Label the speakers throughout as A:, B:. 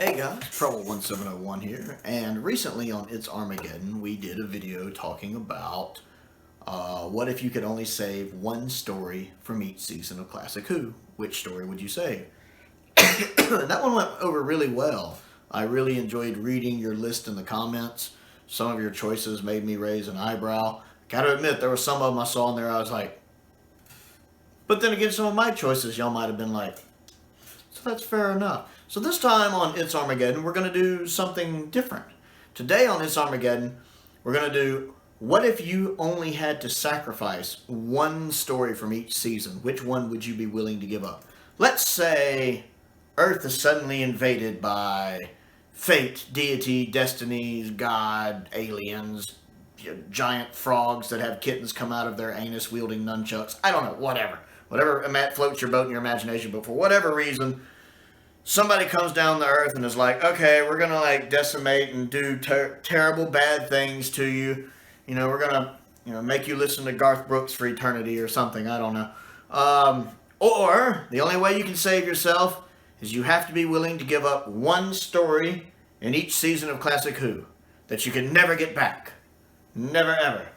A: Hey guys, Prowl 1701 here, and recently on It's Armageddon we did a video talking about what if you could only save one story from each season of Classic Who? Which story would you save? That one went over really well. I really enjoyed reading your list in the comments. Some of your choices made me raise an eyebrow. Gotta admit, there were some of them I saw in there I was like, but then again, some of my choices y'all might have been like, so that's fair enough. So this time on It's Armageddon, we're going to do something different. Today on It's Armageddon, we're going to do, what if you only had to sacrifice one story from each season? Which one would you be willing to give up? Let's say Earth is suddenly invaded by fate, deity, destinies, God, aliens, giant frogs that have kittens come out of their anus wielding nunchucks. I don't know, whatever. Whatever floats your boat in your imagination, but for whatever reason, somebody comes down the earth and is like, okay, we're going to decimate and do terrible bad things to you. You know, we're going to, make you listen to Garth Brooks for eternity or something. I don't know. Or the only way you can save yourself is you have to be willing to give up one story in each season of Classic Who that you can never get back. Never ever.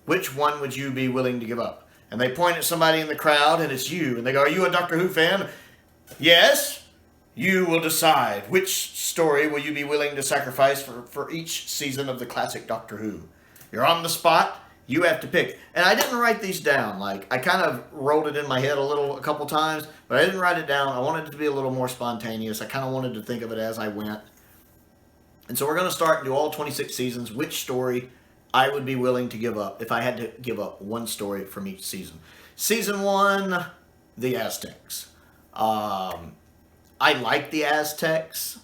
A: Which one would you be willing to give up? And they point at somebody in the crowd and it's you. And they go, are you a Doctor Who fan? Yes. You will decide which story will you be willing to sacrifice for each season of the classic Doctor Who. You're on the spot. You have to pick. And I didn't write these down. I kind of rolled it in my head a couple times, but I didn't write it down. I wanted it to be a little more spontaneous. I kind of wanted to think of it as I went. And so we're going to start and do all 26 seasons. Which story I would be willing to give up if I had to give up one story from each season. Season 1, the Aztecs. I like the Aztecs.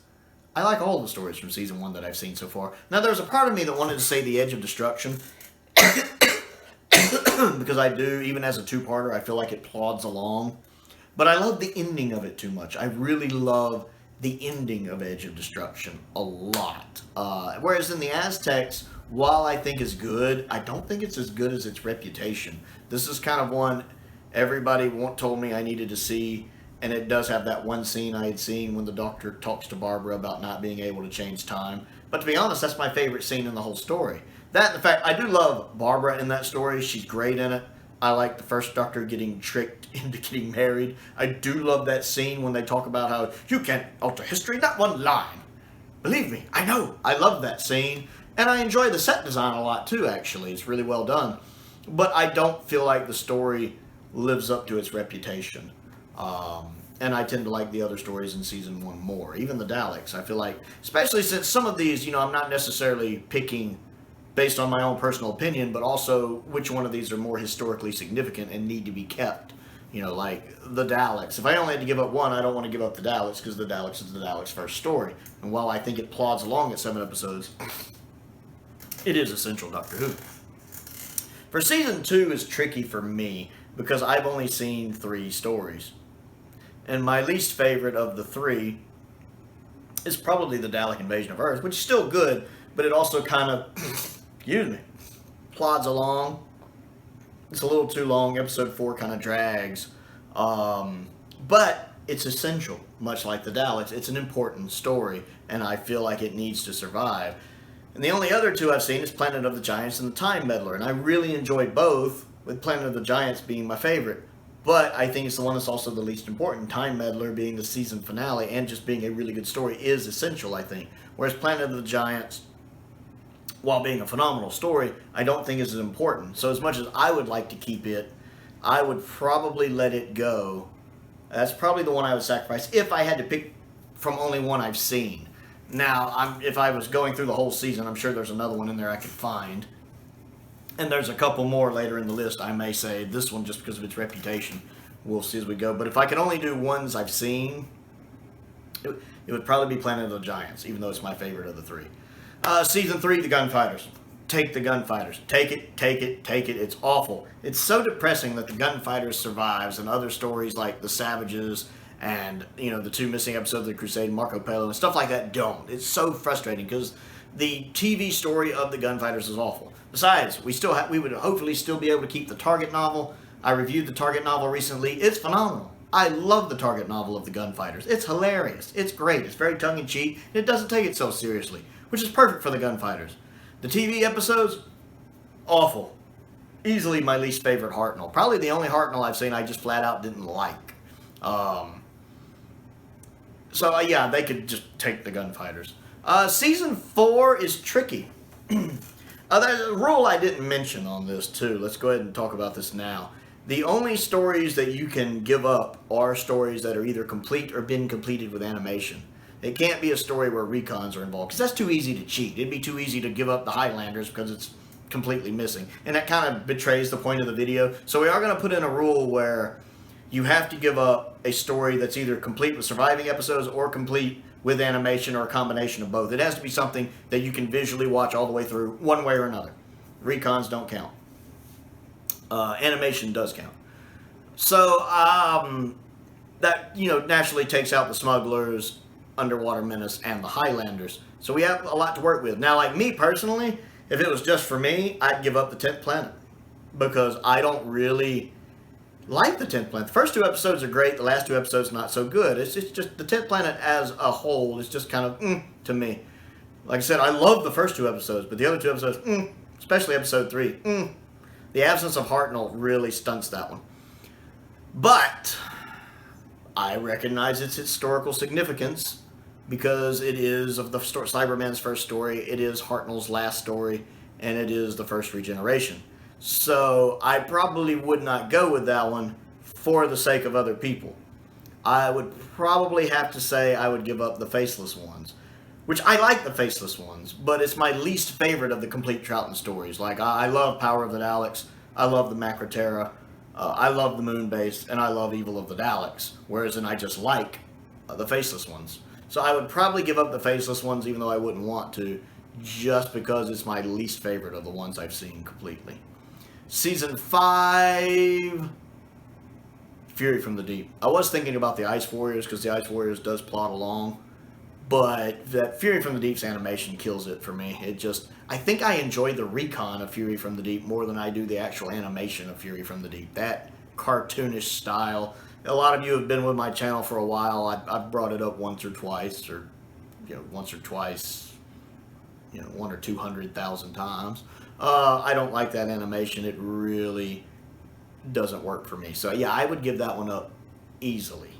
A: I like all the stories from season 1 that I've seen so far. Now, there's a part of me that wanted to say the Edge of Destruction. Because I do, even as a two-parter, I feel like it plods along. But I love the ending of it too much. I really love the ending of Edge of Destruction a lot. Whereas in the Aztecs, while I think is good, I don't think it's as good as its reputation. This is kind of one everybody told me I needed to see. And it does have that one scene I had seen when the Doctor talks to Barbara about not being able to change time. But to be honest, that's my favorite scene in the whole story. That, in fact, I do love Barbara in that story. She's great in it. I like the first Doctor getting tricked into getting married. I do love that scene when they talk about how you can't alter history, not one line. Believe me, I know. I love that scene. And I enjoy the set design a lot too, actually. It's really well done. But I don't feel like the story lives up to its reputation. And I tend to like the other stories in season 1 more. Even the Daleks, I feel like, especially since some of these, I'm not necessarily picking based on my own personal opinion, but also which one of these are more historically significant and need to be kept. Like the Daleks. If I only had to give up one, I don't want to give up the Daleks because the Daleks is the Daleks' first story. And while I think it plods along at 7 episodes, it is essential Doctor Who. For season 2 is tricky for me because I've only seen 3 stories. And my least favorite of the 3 is probably the Dalek Invasion of Earth, which is still good, but it also kind of, plods along. It's a little too long. Episode 4 kind of drags. But it's essential, much like the Daleks. It's an important story, and I feel like it needs to survive. And the only other 2 I've seen is Planet of the Giants and the Time Meddler, and I really enjoy both, with Planet of the Giants being my favorite. But I think it's the one that's also the least important. Time Meddler being the season finale and just being a really good story is essential, I think. Whereas Planet of the Giants, while being a phenomenal story, I don't think is as important. So as much as I would like to keep it, I would probably let it go. That's probably the one I would sacrifice if I had to pick from only one I've seen. Now, if I was going through the whole season, I'm sure there's another one in there I could find. And there's a couple more later in the list. I may say this one just because of its reputation. We'll see as we go. But if I could only do ones I've seen, it would probably be Planet of the Giants, even though it's my favorite of the 3. Season 3, the Gunfighters. Take the Gunfighters. Take it, take it, take it. It's awful. It's so depressing that the Gunfighters survives and other stories like the Savages and, the 2 missing episodes of the Crusade, Marco Polo, and stuff like that don't. It's so frustrating because the TV story of the Gunfighters is awful. Besides, we would hopefully still be able to keep the Target novel. I reviewed the Target novel recently. It's phenomenal. I love the target novel of the Gunfighters. It's hilarious. It's great. It's very tongue-in-cheek, and it doesn't take itself seriously, which is perfect for the Gunfighters. The TV episodes, awful. Easily my least favorite Hartnell. Probably the only Hartnell I've seen I just flat out didn't like. Yeah, they could just take the Gunfighters. Season 4 is tricky. There's a rule I didn't mention on this, too. Let's go ahead and talk about this now. The only stories that you can give up are stories that are either complete or been completed with animation. It can't be a story where recons are involved, because that's too easy to cheat. It'd be too easy to give up the Highlanders because it's completely missing. And that kind of betrays the point of the video. So we are going to put in a rule where you have to give up a story that's either complete with surviving episodes or complete with animation, or a combination of both. It has to be something that you can visually watch all the way through, one way or another. Recons don't count. Animation does count. So, that, naturally takes out the Smugglers, Underwater Menace, and the Highlanders. So we have a lot to work with. Now, like me personally, if it was just for me, I'd give up the 10th planet. Because I don't really like the 10th planet. The first 2 episodes are great. The last 2 episodes not so good. It's just the 10th planet as a whole is just kind of to me. Like I said, I love the first 2 episodes, but the other 2 episodes, especially episode 3, The absence of Hartnell really stunts that one. But I recognize its historical significance because it is of the Cyberman's first story, it is Hartnell's last story, and it is the first regeneration. So I probably would not go with that one for the sake of other people. I would probably have to say I would give up the Faceless ones, which I like the Faceless ones, but it's my least favorite of the complete Troughton stories. Like, I love Power of the Daleks, I love the Macroterra, I love the Moonbase, and I love Evil of the Daleks, whereas I just like the Faceless ones. So I would probably give up the Faceless ones, even though I wouldn't want to, just because it's my least favorite of the ones I've seen completely. Season 5, Fury from the Deep. I was thinking about the Ice Warriors, because the Ice Warriors does plot along, but that Fury from the Deep's animation kills it for me. I think I enjoy the recon of Fury from the Deep more than I do the actual animation of Fury from the Deep. That cartoonish style. A lot of you have been with my channel for a while. I've brought it up once or twice, or once or twice, 1 or 200,000 times. I don't like that animation. It really doesn't work for me. So yeah, I would give that one up easily.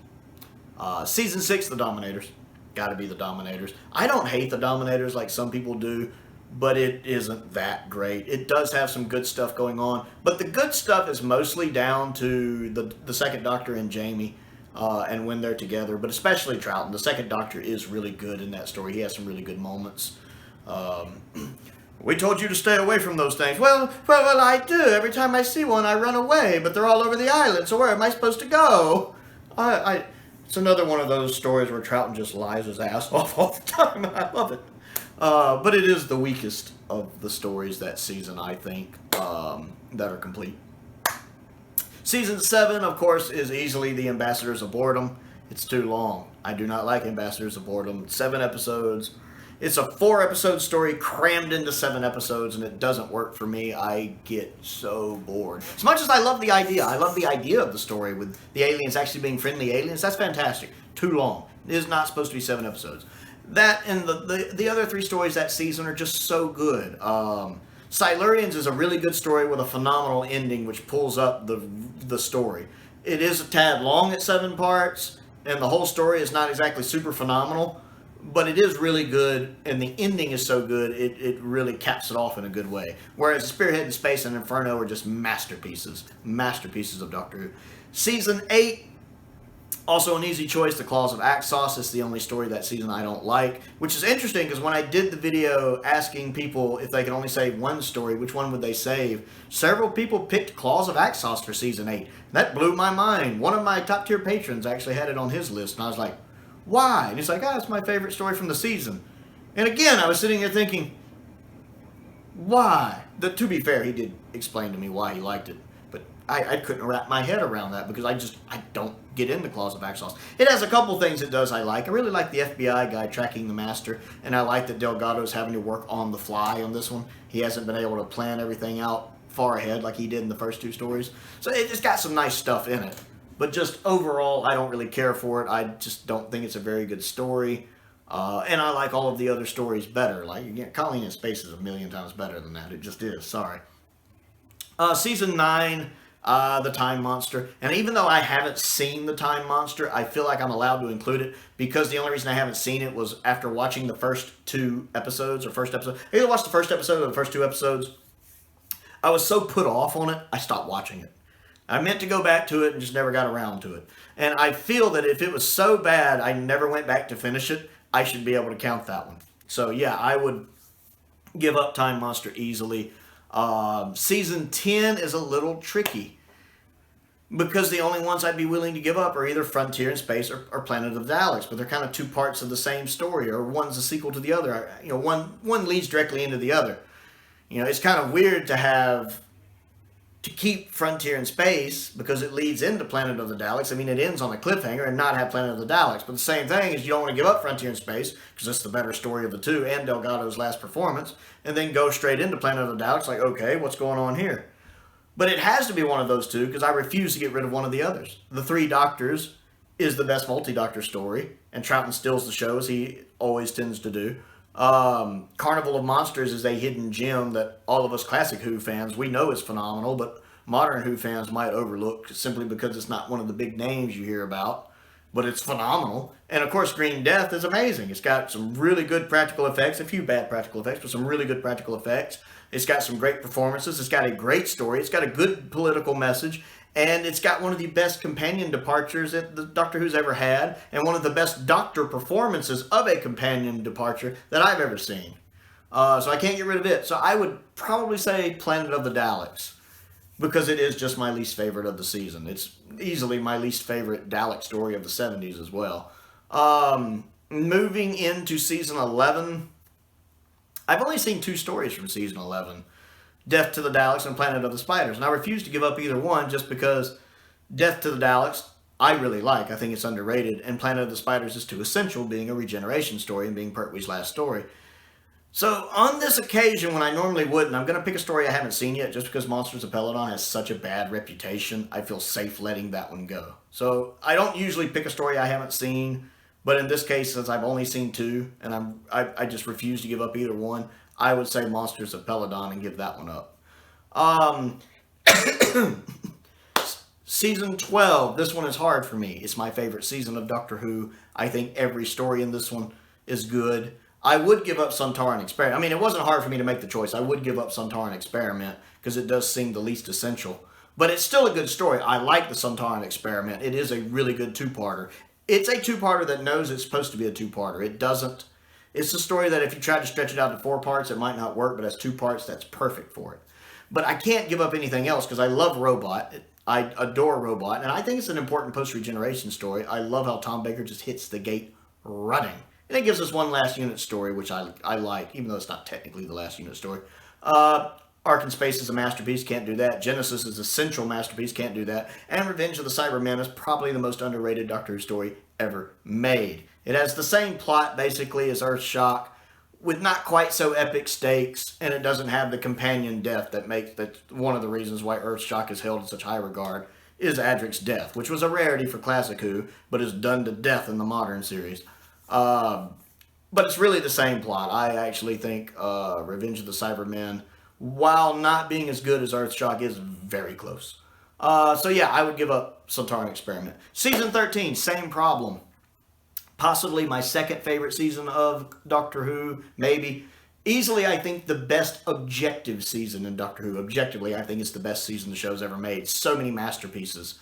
A: Season 6, The Dominators. Gotta be The Dominators. I don't hate The Dominators like some people do, but it isn't that great. It does have some good stuff going on, but the good stuff is mostly down to the Second Doctor and Jamie, and when they're together, but especially Troughton. The Second Doctor is really good in that story. He has some really good moments. We told you to stay away from those things. Well, I do. Every time I see one, I run away, but they're all over the island, so where am I supposed to go? It's another one of those stories where Troughton just lies his ass off all the time, and I love it. But it is the weakest of the stories that season, I think, that are complete. Season 7, of course, is easily the Ambassadors of Boredom. It's too long. I do not like Ambassadors of Boredom. 7 episodes. It's a 4-episode story crammed into 7 episodes, and it doesn't work for me. I get so bored. As much as I love the idea of the story with the aliens actually being friendly aliens. That's fantastic. Too long. It is not supposed to be 7 episodes. That and the other 3 stories that season are just so good. Silurians is a really good story with a phenomenal ending, which pulls up the story. It is a tad long at 7 parts, and the whole story is not exactly super phenomenal. But it is really good, and the ending is so good, it really caps it off in a good way. Whereas Spearhead and Space and Inferno are just masterpieces of Doctor Who. Season 8, also an easy choice, The Claws of Axos. It's the only story that season I don't like, which is interesting because when I did the video asking people if they could only save one story, which one would they save, several people picked Claws of Axos for Season 8. That blew my mind. One of my top tier patrons actually had it on his list, and I was like, why? And he's like, it's my favorite story from the season. And again, I was sitting here thinking, why? To be fair, he did explain to me why he liked it. But I couldn't wrap my head around that because I don't get into Claws of Axos. It has a couple things it does I like. I really like the FBI guy tracking the Master. And I like that Delgado's having to work on the fly on this one. He hasn't been able to plan everything out far ahead like he did in the first 2 stories. So it just got some nice stuff in it. But just overall, I don't really care for it. I just don't think it's a very good story. And I like all of the other stories better. Like, again, Colleen in Space is a million times better than that. It just is. Sorry. Season 9, The Time Monster. And even though I haven't seen The Time Monster, I feel like I'm allowed to include it because the only reason I haven't seen it was after watching the first 2 episodes, or first episode. I either watched the first episode or the first 2 episodes. I was so put off on it, I stopped watching it. I meant to go back to it and just never got around to it. And I feel that if it was so bad I never went back to finish it, I should be able to count that one. So yeah, I would give up Time Monster easily. Season 10 is a little tricky because the only ones I'd be willing to give up are either Frontier in Space or Planet of the Daleks, but they're kind of 2 parts of the same story, or one's a sequel to the other. You know, one leads directly into the other. You know, it's kind of weird to keep Frontier in Space because it leads into Planet of the Daleks. I mean, it ends on a cliffhanger and not have Planet of the Daleks. But the same thing is you don't want to give up Frontier in Space because it's the better story of the 2 and Delgado's last performance, and then go straight into Planet of the Daleks like, okay, what's going on here? But it has to be one of those 2 because I refuse to get rid of one of the others. The 3 Doctors is the best multi-Doctor story, and Troughton steals the show as he always tends to do. Carnival of Monsters is a hidden gem that all of us classic Who fans, we know is phenomenal, but modern Who fans might overlook simply because it's not one of the big names you hear about, but it's phenomenal. And of course, Green Death is amazing. It's got some really good practical effects, a few bad practical effects, but some really good practical effects. It's got some great performances. It's got a great story. It's got a good political message. And it's got one of the best companion departures that the Doctor Who's ever had, and one of the best Doctor performances of a companion departure that I've ever seen. So I can't get rid of it. So I would probably say Planet of the Daleks, because it is just my least favorite of the season. It's easily my least favorite Dalek story of the 70s as well. Moving into season 11, I've only seen 2 stories from season 11. Death to the Daleks and Planet of the Spiders. And I refuse to give up either one just because Death to the Daleks I really like. I think it's underrated. And Planet of the Spiders is too essential, being a regeneration story and being Pertwee's last story. So on this occasion, when I normally wouldn't, I'm going to pick a story I haven't seen yet just because Monsters of Peladon has such a bad reputation. I feel safe letting that one go. So I don't usually pick a story I haven't seen. But in this case, since I've only seen 2 and I just refuse to give up either one, I would say Monsters of Peladon and give that one up. Season 12, this one is hard for me. It's my favorite season of Doctor Who. I think every story in this one is good. I would give up Sontaran Experiment. I mean, it wasn't hard for me to make the choice. I would give up Sontaran Experiment because it does seem the least essential. But it's still a good story. I like the Sontaran Experiment. It is a really good 2-parter. It's a 2-parter that knows it's supposed to be a 2-parter. It doesn't. It's a story that if you try to stretch it out to 4 parts, it might not work, but as 2 parts, that's perfect for it. But I can't give up anything else because I love Robot. I adore Robot, and I think it's an important post-regeneration story. I love how Tom Baker just hits the gate running. And it gives us one last unit story, which I like, even though it's not technically the last unit story. Ark in Space is a masterpiece, can't do that. Genesis is a central masterpiece, can't do that. And Revenge of the Cybermen is probably the most underrated Doctor Who story ever made. It has the same plot, basically, as Earthshock, with not quite so epic stakes, and it doesn't have the companion death that's one of the reasons why Earthshock is held in such high regard, is Adric's death, which was a rarity for Classic Who, but is done to death in the modern series. But it's really the same plot. I actually think Revenge of the Cybermen, while not being as good as Earthshock, is very close. So yeah, I would give up Sontaran Experiment. Season 13, same problem. Possibly my second favorite season of Doctor Who, maybe. Easily, I think, the best objective season in Doctor Who. Objectively, I think it's the best season the show's ever made. So many masterpieces.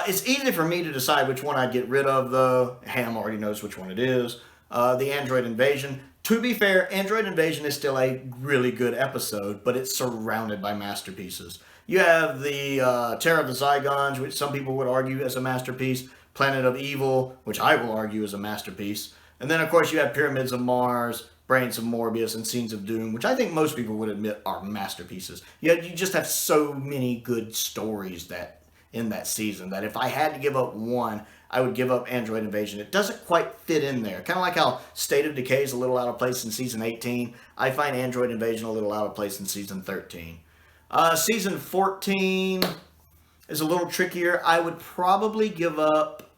A: It's easy for me to decide which one I'd get rid of, though. Ham already knows which one it is. The Android Invasion. To be fair, Android Invasion is still a really good episode, but it's surrounded by masterpieces. You have the Terror of the Zygons, which some people would argue is a masterpiece. Planet of Evil, which I will argue is a masterpiece. And then, of course, you have Pyramids of Mars, Brains of Morbius, and Scenes of Doom, which I think most people would admit are masterpieces. You just have so many good stories in that season that if I had to give up one, I would give up Android Invasion. It doesn't quite fit in there. Kind of like how State of Decay is a little out of place in Season 18. I find Android Invasion a little out of place in Season 13. Season 14... is a little trickier. I would probably give up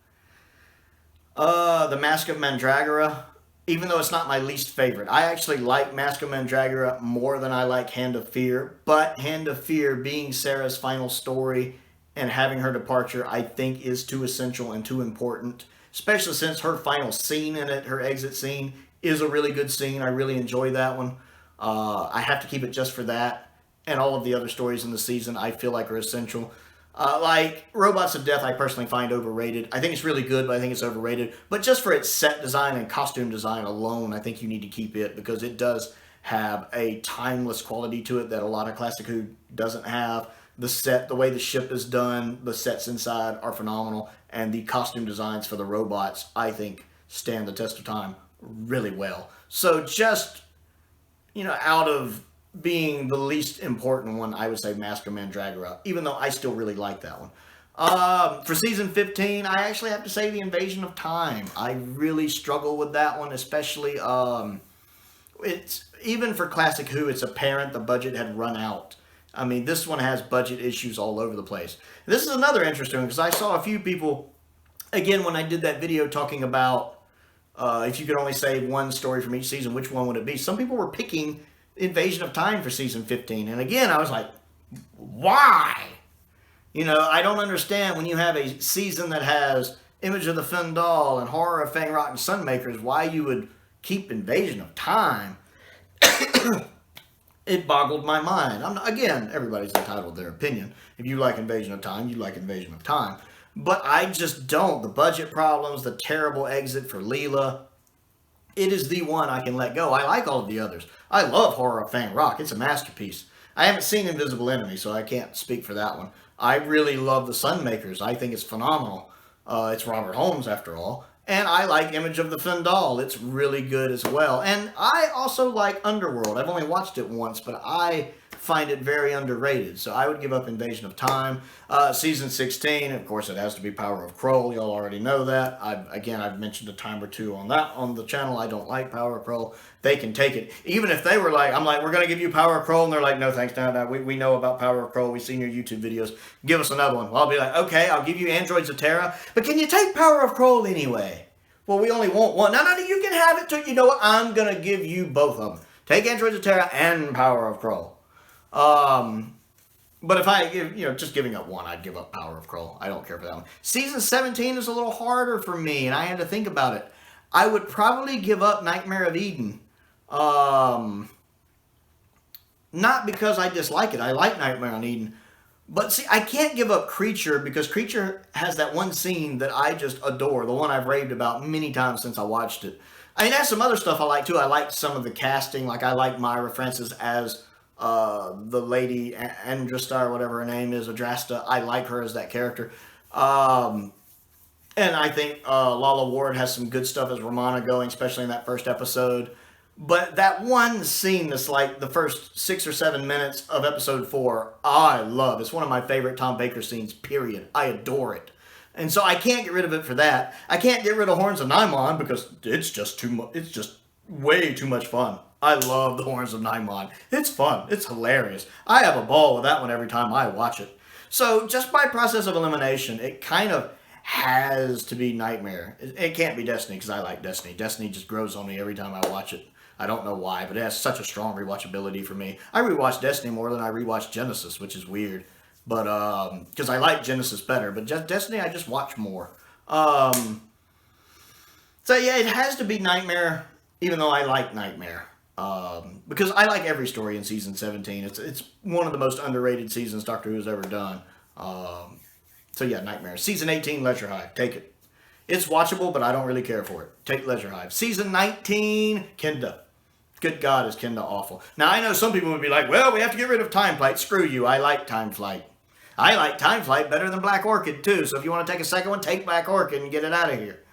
A: the Mask of Mandragora, even though it's not my least favorite. I actually like Mask of Mandragora more than I like Hand of Fear, but Hand of Fear being Sarah's final story and having her departure, I think is too essential and too important, especially since her final scene in it, her exit scene, is a really good scene. I really enjoy that one. I have to keep it just for that, and all of the other stories in the season I feel like are essential. Like Robots of Death, I personally find overrated. I think it's really good, but I think it's overrated. But just for its set design and costume design alone, I think you need to keep it, because it does have a timeless quality to it that a lot of Classic Who doesn't have. The set, the way the ship is done, the sets inside are phenomenal, and the costume designs for the robots, I think, stand the test of time really well. So just, out of being the least important one, I would say Mask of Mandragora, even though I still really like that one. For season 15, I actually have to say The Invasion of Time. I really struggle with that one, especially, it's even for Classic Who, it's apparent the budget had run out. I mean, this one has budget issues all over the place. This is another interesting one, because I saw a few people, again, when I did that video talking about if you could only save one story from each season, which one would it be? Some people were picking Invasion of Time for season 15. And again, I was like, why? I don't understand when you have a season that has Image of the Fendal and Horror of Fang Rot and Sunmakers, why you would keep Invasion of Time. It boggled my mind. Again, everybody's entitled to their opinion. If you like Invasion of Time, you like Invasion of Time. But I just don't. The budget problems, the terrible exit for Leela. It is the one I can let go. I like all of the others. I love Horror of Fang Rock. It's a masterpiece. I haven't seen Invisible Enemy, so I can't speak for that one. I really love The Sunmakers. I think it's phenomenal. It's Robert Holmes, after all. And I like Image of the Fendal. It's really good as well. And I also like Underworld. I've only watched it once, but I find it very underrated. So I would give up Invasion of Time. Season 16, of course, it has to be Power of Kroll. Y'all already know that. I've mentioned a time or two on that on the channel. I don't like Power of Kroll. They can take it. Even if they were like, I'm like, we're going to give you Power of Kroll. And they're like, no, thanks. No, we know about Power of Kroll. We've seen your YouTube videos. Give us another one. Well, I'll be like, okay, I'll give you Androids of Terra. But can you take Power of Kroll anyway? Well, we only want one. No, you can have it too. You know what? I'm going to give you both of them. Take Androids of Terra and Power of Kroll. But if I give, just giving up one, I'd give up Power of Kroll. I don't care for that one. Season 17 is a little harder for me, and I had to think about it. I would probably give up Nightmare of Eden. Not because I dislike it. I like Nightmare on Eden. But see, I can't give up Creature, because Creature has that one scene that I just adore. The one I've raved about many times since I watched it. I mean, there's some other stuff I like too. I like some of the casting. Like, I like Myra Francis as the lady Andrasta, or whatever her name is, Adrasta. I like her as that character. And I think Lala Ward has some good stuff as Romana going, especially in that first episode. But that one scene that's like the first 6 or 7 minutes of episode 4, I love. It's one of my favorite Tom Baker scenes, period. I adore it. And so I can't get rid of it for that. I can't get rid of Horns of Nimon because it's just too much. It's just way too much fun. I love the Horns of Nimon. It's fun. It's hilarious. I have a ball with that one every time I watch it. So just by process of elimination, it kind of has to be Nightmare. It can't be Destiny, because I like Destiny. Destiny just grows on me every time I watch it. I don't know why, but it has such a strong rewatchability for me. I rewatch Destiny more than I rewatch Genesis, which is weird. But, because I like Genesis better. But just Destiny, I just watch more. So, yeah, it has to be Nightmare, even though I like Nightmare. Because I like every story in season 17. It's one of the most underrated seasons Doctor Who's ever done. So, yeah, Nightmare. Season 18, Leisure Hive. Take it. It's watchable, but I don't really care for it. Take Leisure Hive. Season 19, Kenda. Good God, is Kenda awful. Now, I know some people would be like, well, we have to get rid of Time Flight. Screw you. I like Time Flight. I like Time Flight better than Black Orchid, too. So if you want to take a second one, take Black Orchid and get it out of here.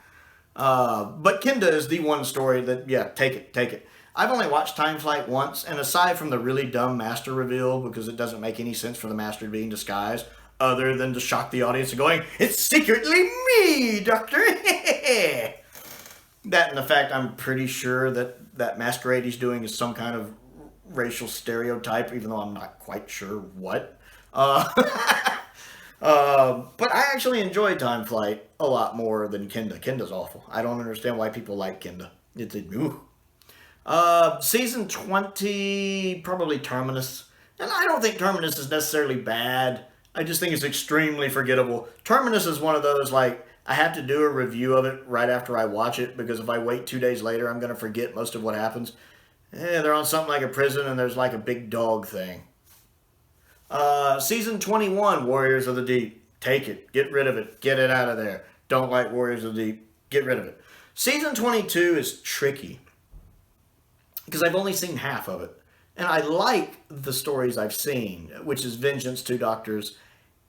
A: But Kenda is the one story that, yeah, take it. I've only watched Time Flight once, and aside from the really dumb Master reveal, because it doesn't make any sense for the Master to be in disguise, other than to shock the audience and going, it's secretly me, Doctor. That and the fact I'm pretty sure that masquerade he's doing is some kind of racial stereotype, even though I'm not quite sure what. But I actually enjoy Time Flight a lot more than Kinda. Kinda's awful. I don't understand why people like Kinda. It's a, ooh. Season 20, probably Terminus. And I don't think Terminus is necessarily bad. I just think it's extremely forgettable. Terminus is one of those, like, I have to do a review of it right after I watch it, because if I wait 2 days later, I'm going to forget most of what happens. They're on something like a prison, and there's like a big dog thing. Season 21, Warriors of the Deep. Take it. Get rid of it. Get it out of there. Don't like Warriors of the Deep. Get rid of it. Season 22 is tricky, because I've only seen half of it. And I like the stories I've seen, which is Vengeance, Two Doctors,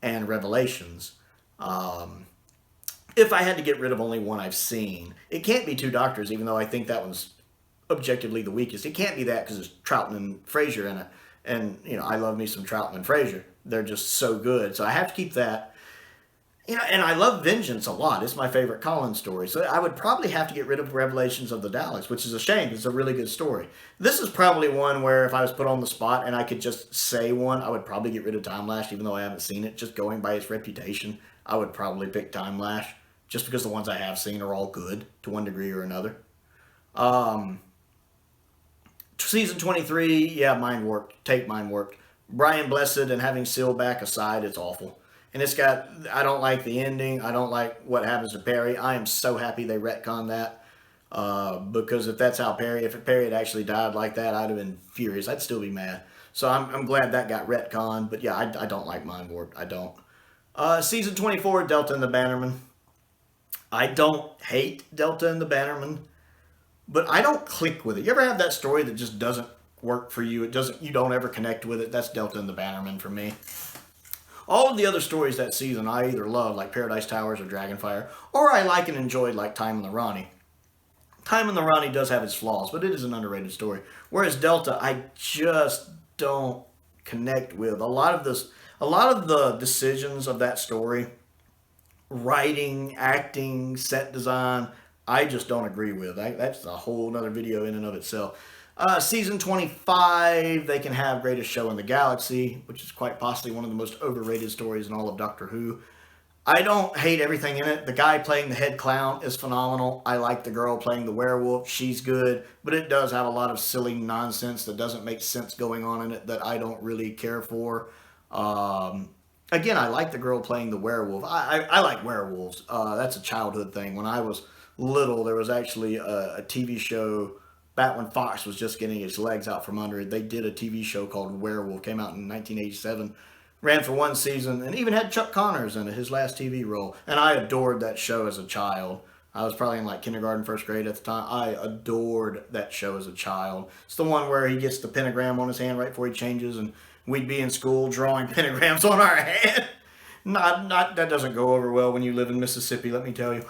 A: and Revelations. If I had to get rid of only one I've seen, it can't be Two Doctors, even though I think that one's objectively the weakest. It can't be that because there's Troughton and Fraser in it. And, you know, I love me some Troughton and Fraser. They're just so good. So I have to keep that. You know, and I love Vengeance a lot. It's my favorite Collins story. So I would probably have to get rid of Revelations of the Daleks, which is a shame. It's a really good story. This is probably one where if I was put on the spot and I could just say one, I would probably get rid of Time Lash, even though I haven't seen it. Just going by its reputation, I would probably pick Time Lash, just because the ones I have seen are all good to one degree or another. Season 23, yeah, Mind Warped. Take Mind Warped. Brian Blessed and having Seal back aside, it's awful. And it's got, I don't like the ending. I don't like what happens to Perry. I am so happy they retconned that. Because if that's how if Perry had actually died like that, I'd have been furious. I'd still be mad. So I'm glad that got retconned. But yeah, I don't like Mind Warped. I don't. Season 24, Delta and the Bannerman. I don't hate Delta and the Bannerman, but I don't click with it. You ever have that story that just doesn't work for you? You don't ever connect with it. That's Delta and the Bannerman for me. All of the other stories that season I either love, like Paradise Towers or Dragonfire, or I like and enjoyed, like Time in the Ronnie. Time in the Ronnie does have its flaws, but it is an underrated story. Whereas Delta, I just don't connect with. A lot of the decisions of that story, writing, acting, set design, I just don't agree with. That's a whole nother video in and of itself. Season 25, they can have Greatest Show in the Galaxy, which is quite possibly one of the most overrated stories in all of Doctor Who. I don't hate everything in it. The guy playing the head clown is phenomenal. I like the girl playing the werewolf. She's good. But it does have a lot of silly nonsense that doesn't make sense going on in it that I don't really care for. Again, I like the girl playing the werewolf. I like werewolves. That's a childhood thing. When I was little, there was actually a TV show back when Fox was just getting its legs out from under it. They did a TV show called Werewolf. Came out in 1987. Ran for one season and even had Chuck Connors in it, his last TV role. And I adored that show as a child. I was probably in like kindergarten, first grade at the time. I adored that show as a child. It's the one where he gets the pentagram on his hand right before he changes, and we'd be in school drawing pentagrams on our hand. Not that doesn't go over well when you live in Mississippi, let me tell you.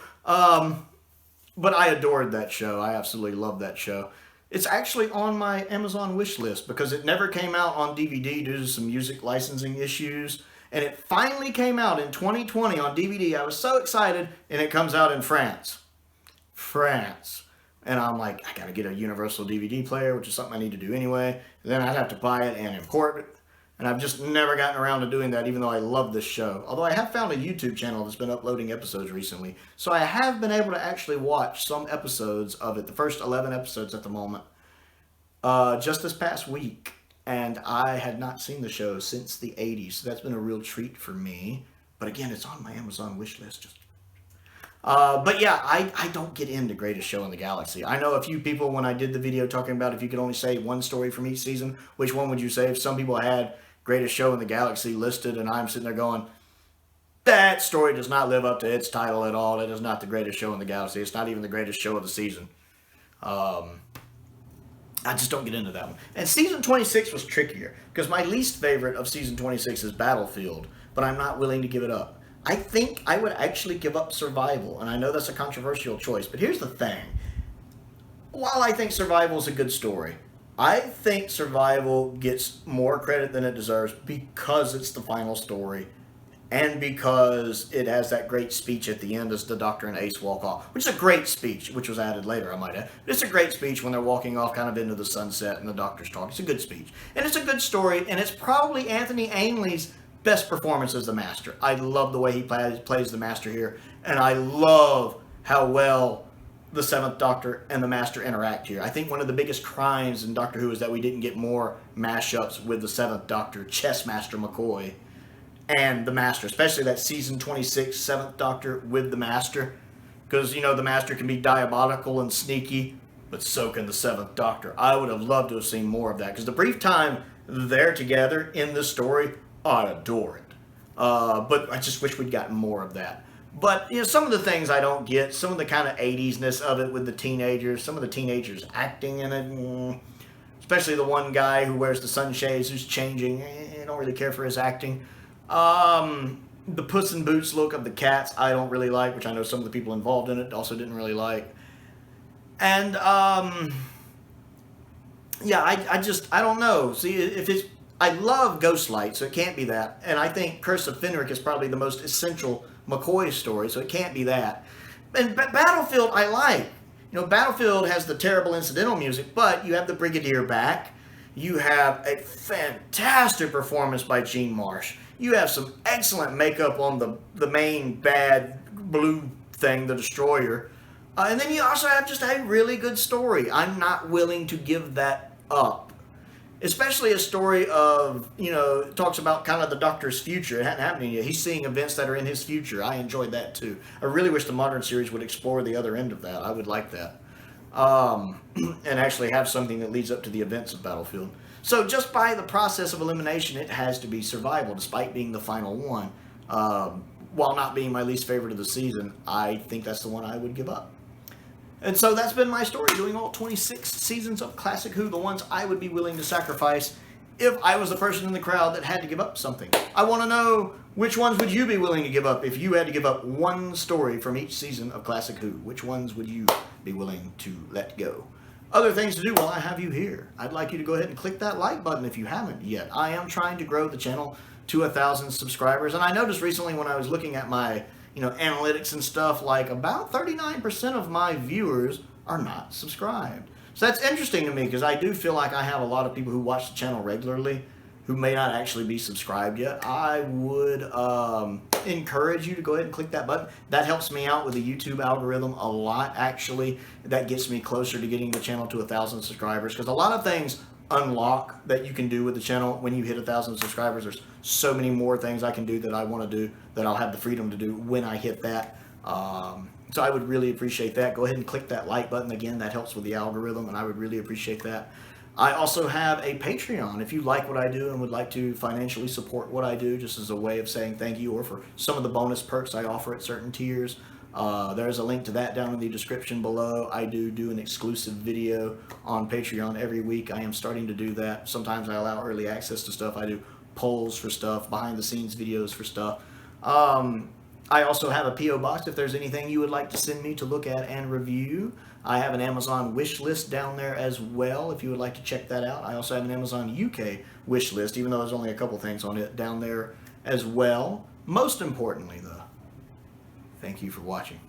A: But I adored that show. I absolutely loved that show. It's actually on my Amazon wish list because it never came out on DVD due to some music licensing issues. And it finally came out in 2020 on DVD. I was so excited, and it comes out in France. France. And I'm like, I gotta get a universal DVD player, which is something I need to do anyway. And then I'd have to buy it and import it. And I've just never gotten around to doing that, even though I love this show. Although I have found a YouTube channel that's been uploading episodes recently. So I have been able to actually watch some episodes of it, the first 11 episodes at the moment, just this past week. And I had not seen the show since the 80s, so that's been a real treat for me. But again, it's on my Amazon wish list. But yeah, I don't get into Greatest Show in the Galaxy. I know a few people, when I did the video talking about if you could only say one story from each season, which one would you save? Some people had Greatest Show in the Galaxy listed, and I'm sitting there going, that story does not live up to its title at all. It is not the greatest show in the galaxy. It's not even the greatest show of the season. I just don't get into that one. And season 26 was trickier, because my least favorite of season 26 is Battlefield, but I'm not willing to give it up. I think I would actually give up Survival, and I know that's a controversial choice, but here's the thing. While I think Survival is a good story, I think Survival gets more credit than it deserves because it's the final story and because it has that great speech at the end as the Doctor and Ace walk off, which is a great speech, which was added later, I might add. But it's a great speech when they're walking off kind of into the sunset and the Doctor's talking. It's a good speech. And it's a good story, and it's probably Anthony Ainley's best performance as the Master. I love the way he plays the Master here, and I love how well the Seventh Doctor and the Master interact here. I think one of the biggest crimes in Doctor Who is that we didn't get more mashups with the Seventh Doctor, Chess Master McCoy, and the Master, especially that season 26 Seventh Doctor with the Master, because, you know, the Master can be diabolical and sneaky, but so can the Seventh Doctor. I would have loved to have seen more of that, because the brief time they're together in this story, I adore it. But I just wish we'd gotten more of that. But, you know, some of the things I don't get, some of the kind of 80s-ness of it with the teenagers, some of the teenagers acting in it, especially the one guy who wears the sunshades who's changing, I don't really care for his acting. The Puss in Boots look of the cats I don't really like, which I know some of the people involved in it also didn't really like. And, yeah, I don't know. See, if it's, I love Ghostlight, so it can't be that. And I think Curse of Fenric is probably the most essential McCoy story, so it can't be that. And Battlefield I like. You know, Battlefield has the terrible incidental music, but you have the Brigadier back. You have a fantastic performance by Gene Marsh. You have some excellent makeup on the main bad blue thing, the Destroyer. And then you also have just a really good story. I'm not willing to give that up. Especially a story of, you know, it talks about kind of the Doctor's future. It hadn't happened yet. He's seeing events that are in his future. I enjoyed that too. I really wish the modern series would explore the other end of that. I would like that. And actually have something that leads up to the events of Battlefield. So just by the process of elimination, it has to be survival, despite being the final one. While not being my least favorite of the season, I think that's the one I would give up. And so that's been my story, doing all 26 seasons of Classic Who, the ones I would be willing to sacrifice if I was the person in the crowd that had to give up something. I want to know, which ones would you be willing to give up if you had to give up one story from each season of Classic Who? Which ones would you be willing to let go? Other things to do while I have you here. I'd like you to go ahead and click that like button if you haven't yet. I am trying to grow the channel to 1,000 subscribers, and I noticed recently when I was looking at my analytics and stuff, like about 39% of my viewers are not subscribed. So that's interesting to me, because I do feel like I have a lot of people who watch the channel regularly who may not actually be subscribed yet. I would encourage you to go ahead and click that button. That helps me out with the YouTube algorithm a lot, actually. That gets me closer to getting the channel to 1,000 subscribers, because a lot of things unlock that you can do with the channel when you hit 1,000 subscribers. There's so many more things I can do that I want to do that I'll have the freedom to do when I hit that. So I would really appreciate that. Go ahead and click that like button. Again, that helps with the algorithm, and I would really appreciate that. I also have a Patreon. If you like what I do and would like to financially support what I do, just as a way of saying thank you, or for some of the bonus perks I offer at certain tiers, there's a link to that down in the description below. I do an exclusive video on Patreon every week. I am starting to do that. Sometimes I allow early access to stuff. I do polls for stuff, behind the scenes videos for stuff. I also have a P.O. box if there's anything you would like to send me to look at and review. I have an Amazon wish list down there as well if you would like to check that out. I also have an Amazon UK wish list, even though there's only a couple things on it, down there as well. Most importantly, though, thank you for watching.